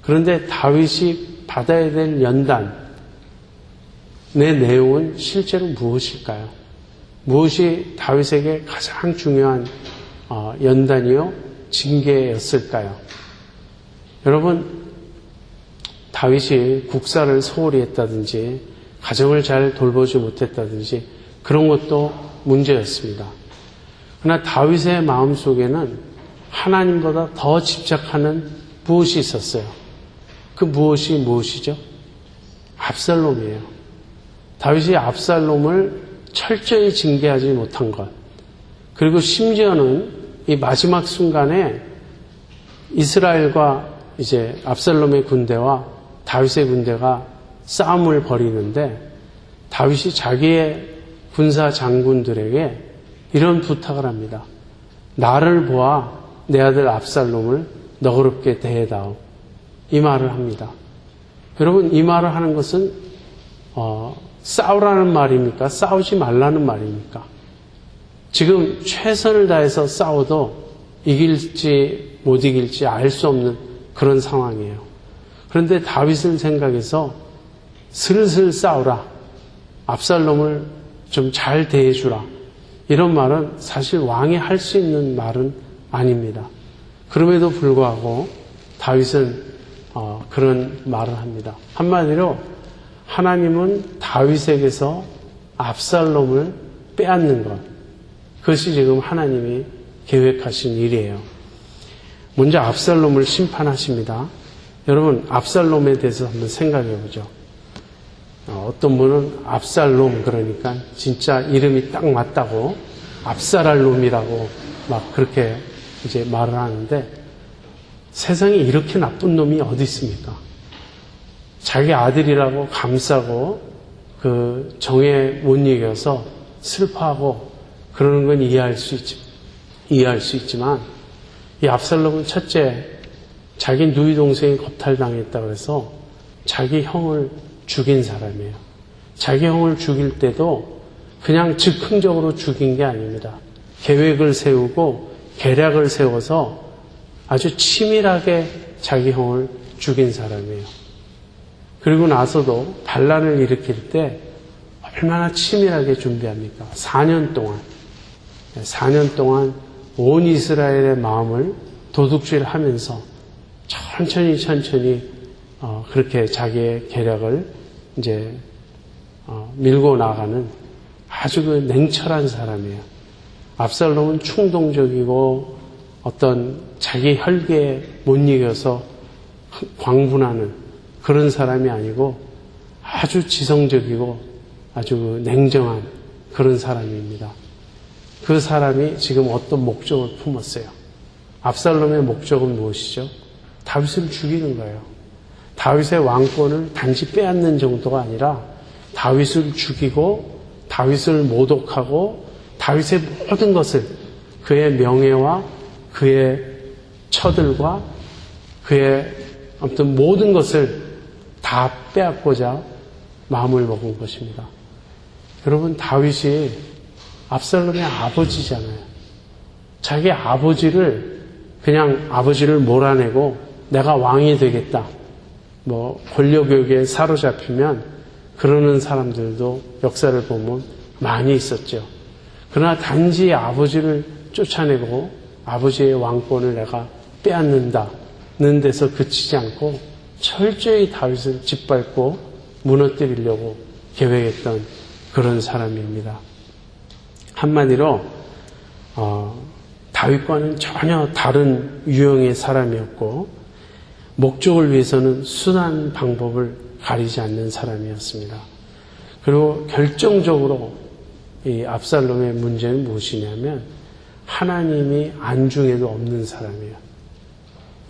그런데 다윗이 받아야 될 연단의 내용은 실제로 무엇일까요? 무엇이 다윗에게 가장 중요한 연단이요? 징계였을까요? 여러분, 다윗이 국사를 소홀히 했다든지 가정을 잘 돌보지 못했다든지 그런 것도 문제였습니다. 그러나 다윗의 마음속에는 하나님보다 더 집착하는 무엇이 있었어요. 그 무엇이 무엇이죠? 압살롬이에요. 다윗이 압살롬을 철저히 징계하지 못한 것, 그리고 심지어는 이 마지막 순간에 이스라엘과 이제 압살롬의 군대와 다윗의 군대가 싸움을 벌이는데 다윗이 자기의 군사 장군들에게 이런 부탁을 합니다. 나를 보아 내 아들 압살롬을 너그럽게 대해다오. 이 말을 합니다. 여러분, 이 말을 하는 것은 싸우라는 말입니까? 싸우지 말라는 말입니까? 지금 최선을 다해서 싸워도 이길지 못 이길지 알 수 없는 그런 상황이에요. 그런데 다윗을 생각해서 슬슬 싸우라. 압살롬을 좀 잘 대해주라. 이런 말은 사실 왕이 할 수 있는 말은 아닙니다. 그럼에도 불구하고 다윗은 그런 말을 합니다. 한마디로 하나님은 다윗에게서 압살롬을 빼앗는 것, 그것이 지금 하나님이 계획하신 일이에요. 먼저 압살롬을 심판하십니다. 여러분, 압살롬에 대해서 한번 생각해 보죠. 어떤 분은 압살롬, 그러니까 진짜 이름이 딱 맞다고 압살할 놈이라고 막 그렇게 이제 말을 하는데, 세상에 이렇게 나쁜 놈이 어디 있습니까? 자기 아들이라고 감싸고 그 정에 못 이겨서 슬퍼하고 그러는 건 이해할 수 있지만, 이 압살롬은 첫째, 자기 누이 동생이 겁탈당했다 그래서 자기 형을 죽인 사람이에요. 자기 형을 죽일 때도 그냥 즉흥적으로 죽인 게 아닙니다. 계획을 세우고 계략을 세워서 아주 치밀하게 자기 형을 죽인 사람이에요. 그리고 나서도 반란을 일으킬 때 얼마나 치밀하게 준비합니까? 4년 동안 온 이스라엘의 마음을 도둑질하면서 천천히 그렇게 자기의 계략을 이제 밀고 나가는 아주 그 냉철한 사람이에요. 압살롬은 충동적이고 어떤 자기 혈기에 못 이겨서 광분하는 그런 사람이 아니고 아주 지성적이고 아주 그 냉정한 그런 사람입니다. 그 사람이 지금 어떤 목적을 품었어요? 압살롬의 목적은 무엇이죠? 다윗을 죽이는 거예요. 다윗의 왕권을 단지 빼앗는 정도가 아니라 다윗을 죽이고 다윗을 모독하고 다윗의 모든 것을, 그의 명예와 그의 처들과 그의 아무튼 모든 것을 다 빼앗고자 마음을 먹은 것입니다. 여러분, 다윗이 압살롬의 아버지잖아요. 자기 아버지를 그냥 아버지를 몰아내고 내가 왕이 되겠다, 권력욕에 사로잡히면 그러는 사람들도 역사를 보면 많이 있었죠. 그러나 단지 아버지를 쫓아내고 아버지의 왕권을 내가 빼앗는다는 데서 그치지 않고 철저히 다윗을 짓밟고 무너뜨리려고 계획했던 그런 사람입니다. 한마디로 다윗과는 전혀 다른 유형의 사람이었고, 목적을 위해서는 순한 방법을 가리지 않는 사람이었습니다. 그리고 결정적으로 이 압살롬의 문제는 무엇이냐면 하나님이 안중에도 없는 사람이에요.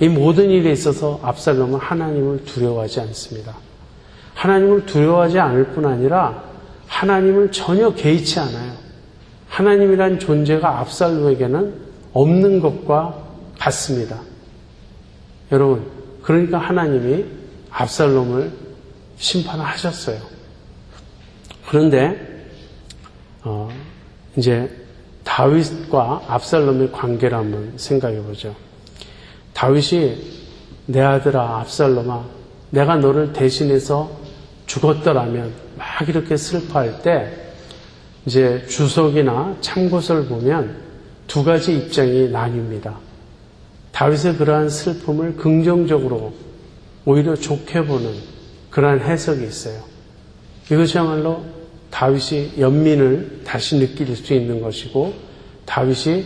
이 모든 일에 있어서 압살롬은 하나님을 두려워하지 않습니다. 하나님을 두려워하지 않을 뿐 아니라 하나님을 전혀 개의치 않아요. 하나님이란 존재가 압살롬에게는 없는 것과 같습니다. 여러분, 그러니까 하나님이 압살롬을 심판하셨어요. 그런데 이제 다윗과 압살롬의 관계를 한번 생각해 보죠. 다윗이 내 아들아 압살롬아, 내가 너를 대신해서 죽었더라면 막 이렇게 슬퍼할 때 이제 주석이나 참고서를 보면 두 가지 입장이 나뉩니다. 다윗의 그러한 슬픔을 긍정적으로 오히려 좋게 보는 그러한 해석이 있어요. 이것이야말로 다윗이 연민을 다시 느낄 수 있는 것이고, 다윗이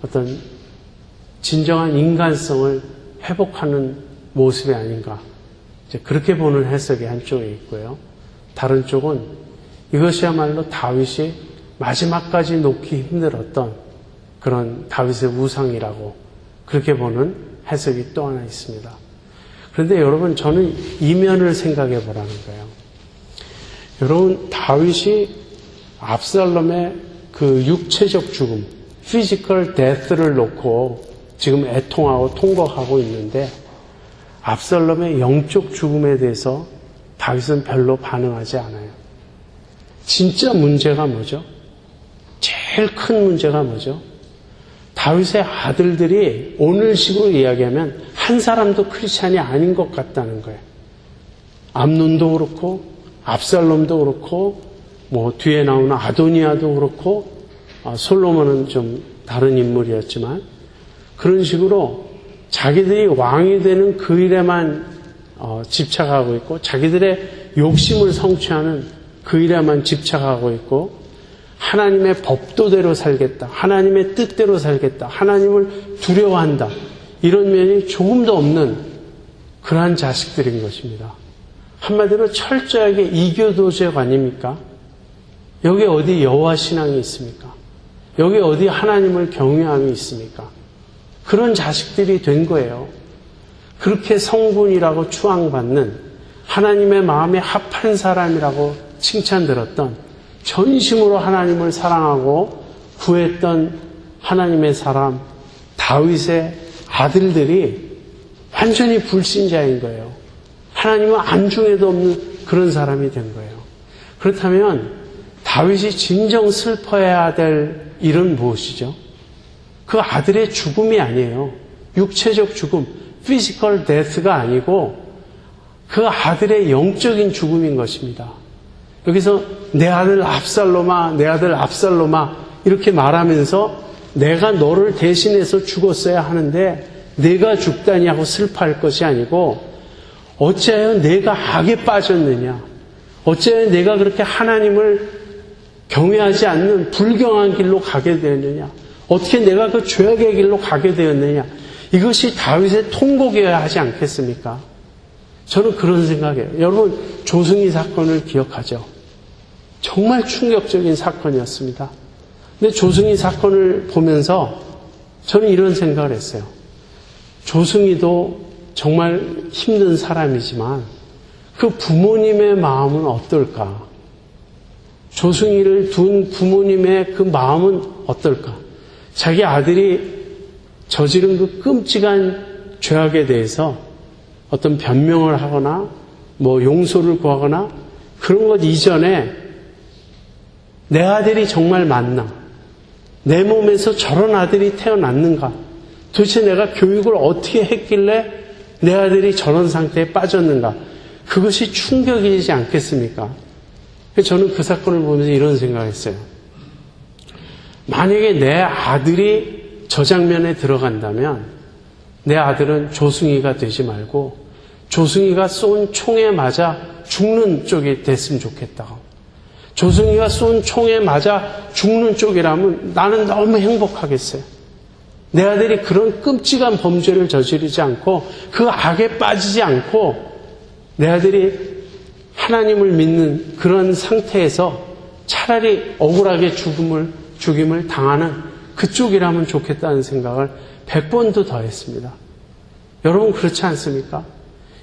어떤 진정한 인간성을 회복하는 모습이 아닌가, 이제 그렇게 보는 해석이 한쪽에 있고요. 다른 쪽은 이것이야말로 다윗이 마지막까지 놓기 힘들었던 그런 다윗의 우상이라고 그렇게 보는 해석이 또 하나 있습니다. 그런데 여러분, 저는 이면을 생각해 보라는 거예요. 여러분, 다윗이 압살롬의 그 육체적 죽음, 피지컬 데스를 놓고 지금 애통하고 통곡하고 있는데, 압살롬의 영적 죽음에 대해서 다윗은 별로 반응하지 않아요. 진짜 문제가 뭐죠? 제일 큰 문제가 뭐죠? 다윗의 아들들이 오늘식으로 이야기하면 한 사람도 크리스찬이 아닌 것 같다는 거예요. 암논도 그렇고 압살롬도 그렇고 뒤에 나오는 아도니아도 그렇고, 솔로몬은 좀 다른 인물이었지만, 그런 식으로 자기들이 왕이 되는 그 일에만 집착하고 있고, 자기들의 욕심을 성취하는 그 일에만 집착하고 있고, 하나님의 법도대로 살겠다, 하나님의 뜻대로 살겠다, 하나님을 두려워한다, 이런 면이 조금도 없는 그러한 자식들인 것입니다. 한마디로 철저하게 이교도적 아닙니까? 여기 어디 여호와 신앙이 있습니까? 여기 어디 하나님을 경외함이 있습니까? 그런 자식들이 된 거예요. 그렇게 성분이라고 추앙받는 하나님의 마음에 합한 사람이라고 칭찬들었던 전심으로 하나님을 사랑하고 구했던 하나님의 사람 다윗의 아들들이 완전히 불신자인 거예요. 하나님은 안중에도 없는 그런 사람이 된 거예요. 그렇다면 다윗이 진정 슬퍼해야 될 일은 무엇이죠? 그 아들의 죽음이 아니에요. 육체적 죽음, 피지컬 데스가 아니고 그 아들의 영적인 죽음인 것입니다. 여기서 내 아들 압살롬아, 내 아들 압살롬아 이렇게 말하면서 내가 너를 대신해서 죽었어야 하는데 내가 죽다니 하고 슬퍼할 것이 아니고 어찌하여 내가 악에 빠졌느냐, 어찌하여 내가 그렇게 하나님을 경외하지 않는 불경한 길로 가게 되었느냐, 어떻게 내가 그 죄악의 길로 가게 되었느냐, 이것이 다윗의 통곡이어야 하지 않겠습니까? 저는 그런 생각이에요. 여러분, 조승희 사건을 기억하죠? 정말 충격적인 사건이었습니다. 근데 조승희 사건을 보면서 저는 이런 생각을 했어요. 조승희도 정말 힘든 사람이지만 그 부모님의 마음은 어떨까? 조승희를 둔 부모님의 그 마음은 어떨까? 자기 아들이 저지른 그 끔찍한 죄악에 대해서 어떤 변명을 하거나 뭐 용서를 구하거나 그런 것 이전에 내 아들이 정말 맞나? 내 몸에서 저런 아들이 태어났는가? 도대체 내가 교육을 어떻게 했길래 내 아들이 저런 상태에 빠졌는가? 그것이 충격이지 않겠습니까? 저는 그 사건을 보면서 이런 생각을 했어요. 만약에 내 아들이 저 장면에 들어간다면 내 아들은 조승희가 되지 말고 조승희가 쏜 총에 맞아 죽는 쪽이 됐으면 좋겠다고. 조승희가 쏜 총에 맞아 죽는 쪽이라면 나는 너무 행복하겠어요. 내 아들이 그런 끔찍한 범죄를 저지르지 않고 그 악에 빠지지 않고 내 아들이 하나님을 믿는 그런 상태에서 차라리 억울하게 죽임을 당하는 그쪽이라면 좋겠다는 생각을 100번도 더 했습니다. 여러분 그렇지 않습니까?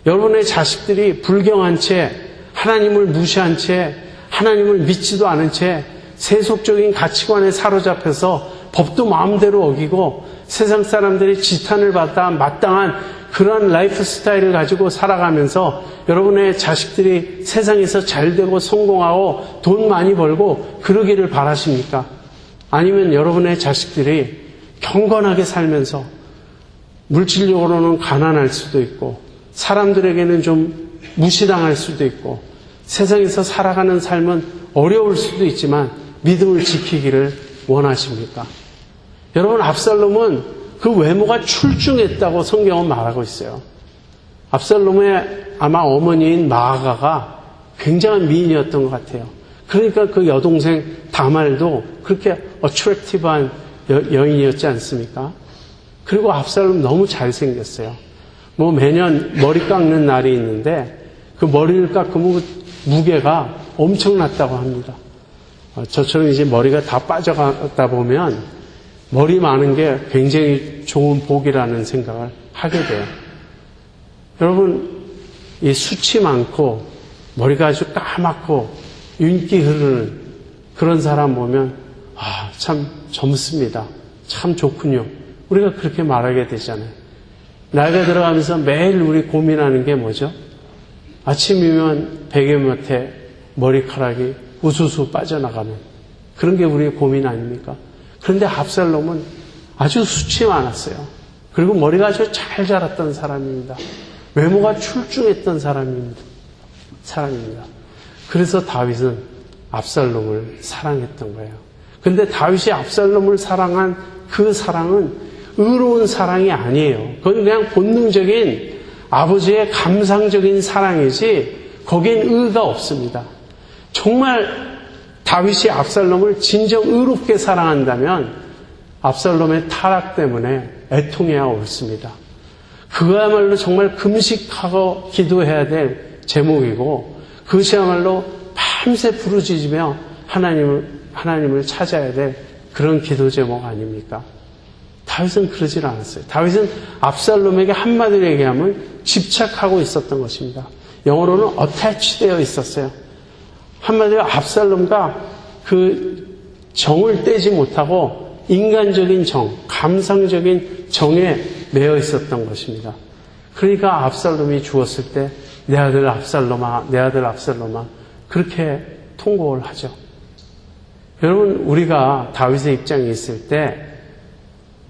여러분의 자식들이 불경한 채 하나님을 무시한 채 하나님을 믿지도 않은 채 세속적인 가치관에 사로잡혀서 법도 마음대로 어기고 세상 사람들이 지탄을 받아 마땅한 그런 라이프 스타일을 가지고 살아가면서 여러분의 자식들이 세상에서 잘되고 성공하고 돈 많이 벌고 그러기를 바라십니까? 아니면 여러분의 자식들이 경건하게 살면서 물질적으로는 가난할 수도 있고 사람들에게는 좀 무시당할 수도 있고 세상에서 살아가는 삶은 어려울 수도 있지만 믿음을 지키기를 원하십니까? 여러분 압살롬은 그 외모가 출중했다고 성경은 말하고 있어요. 압살롬의 아마 어머니인 마아가가 굉장한 미인이었던 것 같아요. 그러니까 그 여동생 다말도 그렇게 어트랙티브한 여인이었지 않습니까? 그리고 압살롬 너무 잘생겼어요. 뭐 매년 머리 깎는 날이 있는데 그 머리를 깎으면 무게가 엄청났다고 합니다. 저처럼 이제 머리가 다 빠져가다 보면 머리 많은 게 굉장히 좋은 복이라는 생각을 하게 돼요. 여러분, 이 수치 많고 머리가 아주 까맣고 윤기 흐르는 그런 사람 보면 참 젊습니다. 참 좋군요. 우리가 그렇게 말하게 되잖아요. 나이가 들어가면서 매일 우리 고민하는 게 뭐죠? 아침이면 베개 밑에 머리카락이 우수수 빠져나가는 그런 게 우리의 고민 아닙니까? 그런데 압살롬은 아주 수치 많았어요. 그리고 머리가 아주 잘 자랐던 사람입니다. 외모가 출중했던 사람입니다. 그래서 다윗은 압살롬을 사랑했던 거예요. 그런데 다윗이 압살롬을 사랑한 그 사랑은 의로운 사랑이 아니에요. 그건 그냥 본능적인 아버지의 감상적인 사랑이지 거기엔 의가 없습니다. 정말 다윗이 압살롬을 진정 의롭게 사랑한다면 압살롬의 타락 때문에 애통해야 옳습니다. 그야말로 정말 금식하고 기도해야 될 제목이고 그것이야말로 밤새 부르짖으며 하나님을 찾아야 될 그런 기도 제목 아닙니까? 다윗은 그러질 않았어요. 다윗은 압살롬에게 한마디로 얘기하면 집착하고 있었던 것입니다. 영어로는 attached 되어 있었어요. 한마디로 압살롬과 그 정을 떼지 못하고 인간적인 정, 감성적인 정에 매여 있었던 것입니다. 그러니까 압살롬이 죽었을 때 내 아들 압살롬아, 내 아들 압살롬아 그렇게 통곡을 하죠. 여러분, 우리가 다윗의 입장에 있을 때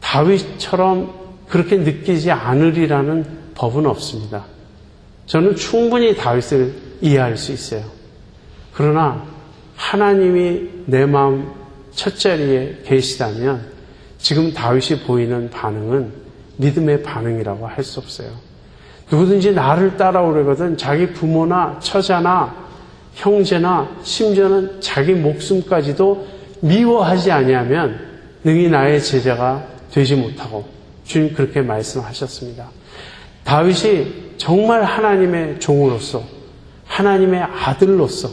다윗처럼 그렇게 느끼지 않으리라는 법은 없습니다. 저는 충분히 다윗을 이해할 수 있어요. 그러나 하나님이 내 마음 첫자리에 계시다면 지금 다윗이 보이는 반응은 믿음의 반응이라고 할 수 없어요. 누구든지 나를 따라오려거든 자기 부모나 처자나 형제나 심지어는 자기 목숨까지도 미워하지 아니하면 능히 나의 제자가 되지 못하고 주님 그렇게 말씀하셨습니다. 다윗이 정말 하나님의 종으로서 하나님의 아들로서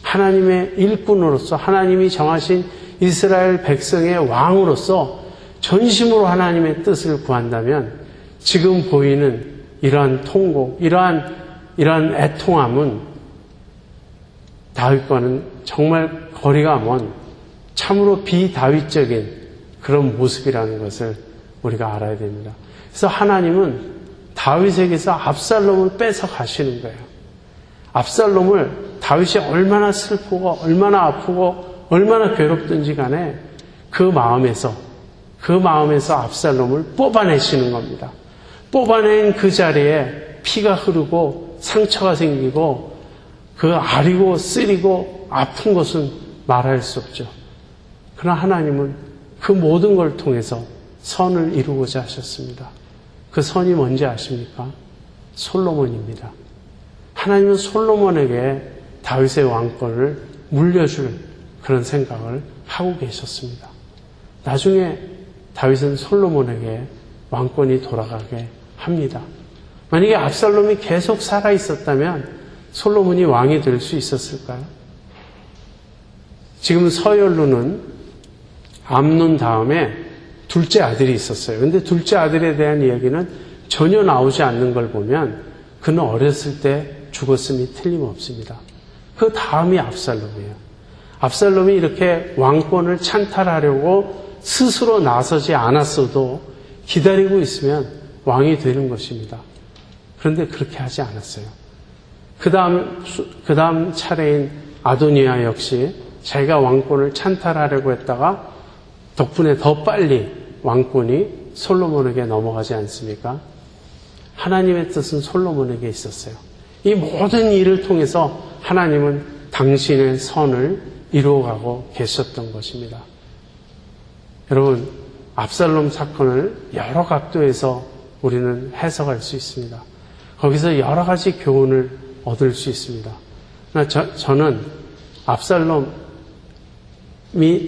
하나님의 일꾼으로서 하나님이 정하신 이스라엘 백성의 왕으로서 전심으로 하나님의 뜻을 구한다면 지금 보이는 이러한 통곡, 이러한 애통함은 다윗과는 정말 거리가 먼 참으로 비다윗적인 그런 모습이라는 것을 우리가 알아야 됩니다. 그래서 하나님은 다윗에게서 압살롬을 뺏어 가시는 거예요. 압살롬을 다윗이 얼마나 슬프고 얼마나 아프고 얼마나 괴롭든지 간에 그 마음에서 압살롬을 뽑아내시는 겁니다. 뽑아낸 그 자리에 피가 흐르고 상처가 생기고 그 아리고 쓰리고 아픈 것은 말할 수 없죠. 그러나 하나님은 그 모든 걸 통해서 선을 이루고자 하셨습니다. 그 선이 뭔지 아십니까? 솔로몬입니다. 하나님은 솔로몬에게 다윗의 왕권을 물려줄 그런 생각을 하고 계셨습니다. 나중에 다윗은 솔로몬에게 왕권이 돌아가게 합니다. 만약에 압살롬이 계속 살아 있었다면 솔로몬이 왕이 될 수 있었을까요? 지금 서열로는 암논 다음에 둘째 아들이 있었어요. 그런데 둘째 아들에 대한 이야기는 전혀 나오지 않는 걸 보면 그는 어렸을 때 죽었음이 틀림없습니다. 그 다음이 압살롬이에요. 압살롬이 이렇게 왕권을 찬탈하려고 스스로 나서지 않았어도 기다리고 있으면 왕이 되는 것입니다. 그런데 그렇게 하지 않았어요. 그 다음 차례인 아도니아 역시 자기가 왕권을 찬탈하려고 했다가 덕분에 더 빨리 왕권이 솔로몬에게 넘어가지 않습니까? 하나님의 뜻은 솔로몬에게 있었어요. 이 모든 일을 통해서 하나님은 당신의 선을 이루어가고 계셨던 것입니다. 여러분, 압살롬 사건을 여러 각도에서 우리는 해석할 수 있습니다. 거기서 여러 가지 교훈을 얻을 수 있습니다. 저는 압살롬이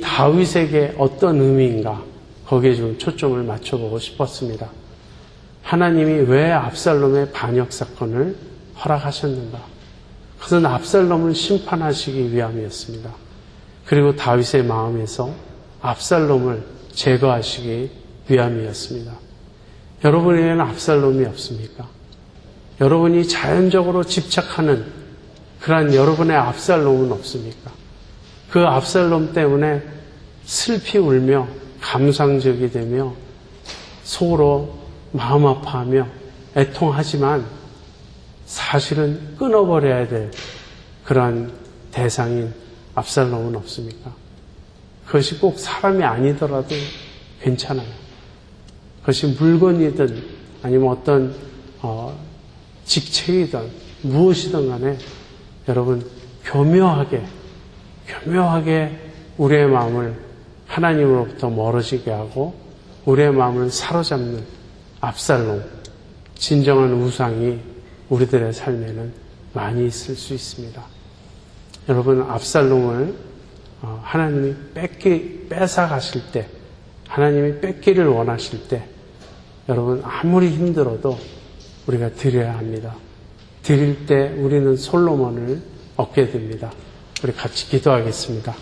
다윗에게 어떤 의미인가 거기에 좀 초점을 맞춰보고 싶었습니다. 하나님이 왜 압살롬의 반역 사건을 허락하셨는가? 그것은 압살롬을 심판하시기 위함이었습니다. 그리고 다윗의 마음에서 압살롬을 제거하시기 위함이었습니다. 여러분에게는 압살롬이 없습니까? 여러분이 자연적으로 집착하는 그러한 여러분의 압살롬은 없습니까? 그 압살롬 때문에 슬피 울며 감상적이 되며 속으로 마음 아파하며 애통하지만 사실은 끊어버려야 될 그러한 대상인 압살롬은 없습니까? 그것이 꼭 사람이 아니더라도 괜찮아요. 그것이 물건이든 아니면 어떤 직책이든 무엇이든 간에 여러분 교묘하게 우리의 마음을 하나님으로부터 멀어지게 하고 우리의 마음을 사로잡는 압살롬, 진정한 우상이 우리들의 삶에는 많이 있을 수 있습니다. 여러분, 압살롬을 하나님이 뺏어가실 때, 하나님이 뺏기를 원하실 때 여러분 아무리 힘들어도 우리가 드려야 합니다. 드릴 때 우리는 솔로몬을 얻게 됩니다. 우리 같이 기도하겠습니다.